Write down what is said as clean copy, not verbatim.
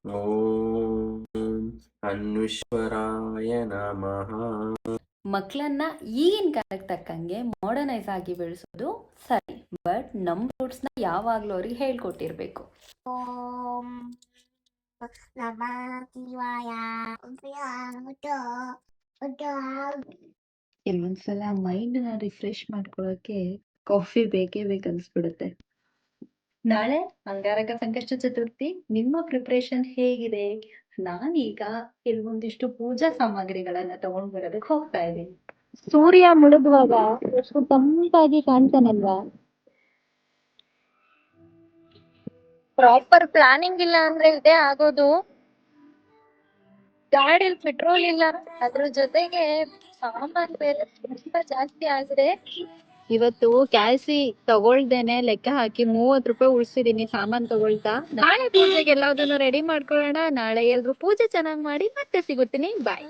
ಓಂ ಅನ್ವಿಶ್ವರಾಯ ನಮಃ. ಮಕ್ಕಳನ್ನ ಈಗಿನ ಕಾಲಕ್ಕೆ ತಕ್ಕಂಗೆ ಮಾಡರ್ನೈಸ್ ಆಗಿ ಬೆಳೆಸೋದು ಸರಿ, ಬಟ್ ನಮ್ಮ ರೂಟ್ಸ್ನ ಯಾವಾಗಲೂ ಅವ್ರಿಗೆ ಹೇಳ್ಕೊಟ್ಟಿರ್ಬೇಕು. ಓಂ ನಮಃ ಶಿವಾಯ. ಕೆಲವೊಂದ್ಸಲ ಮೈಂಡ್ನ ರಿಫ್ರೆಶ್ ಮಾಡ್ಕೊಳ್ಳೋಕೆ ಕಾಫಿ ಬೇಕೇ ಬೇಕನ್ಸ್ಬಿಡುತ್ತೆ. ನಾಳೆ ಅಂಗಾರಕ ಸಂಕಷ್ಟ ಚತುರ್ಥಿ, ನಿಮ್ಮ ಪ್ರಿಪರೇಷನ್ ಹೇಗಿದೆ? ನಾನೀಗ ಕೆಲವೊಂದಿಷ್ಟು ಪೂಜಾ ಸಾಮಗ್ರಿಗಳನ್ನ ತಗೊಂಡ್ ಬರೋದಕ್ಕೆ ಹೋಗ್ತಾ ಇದ್ದೀನಿ. ಸೂರ್ಯ ಮುಳುಗುವಾಗ ಎಷ್ಟು ತಂಪಾಗಿ ಕಾಣ್ತಾನಲ್ವಾ? ಪ್ರಾಪರ್ ಪ್ಲಾನಿಂಗ್ ಇಲ್ಲ ಅಂದ್ರೆ ಇದೇ ಆಗೋದು. ಗಾಡಿಯಲ್ಲಿ ಪೆಟ್ರೋಲ್ ಇಲ್ಲ, ಅದ್ರ ಜೊತೆಗೆ ಸಾಮಾನ್ ಬೇರೆ ತುಂಬಾ ಜಾಸ್ತಿ ಆಗಿದೆ. ಇವತ್ತು ಕ್ಯಾಲ್ಸಿ ತಗೊಳ್ದೇನೆ ಲೆಕ್ಕ ಹಾಕಿ 30 ರೂಪಾಯಿ ಉಳಿಸಿದೀನಿ ಸಾಮಾನ್ ತಗೊಳ್ತಾ. ನಾಳೆ ಪೂಜೆಗೆ ಎಲ್ಲದನ್ನು ರೆಡಿ ಮಾಡ್ಕೊಳ್ಳೋಣ. ನಾಳೆ ಎಲ್ರು ಪೂಜೆ ಚೆನ್ನಾಗಿ ಮಾಡಿ ಮತ್ತೆ ಸಿಗುತ್ತೀನಿ. ಬಾಯ್.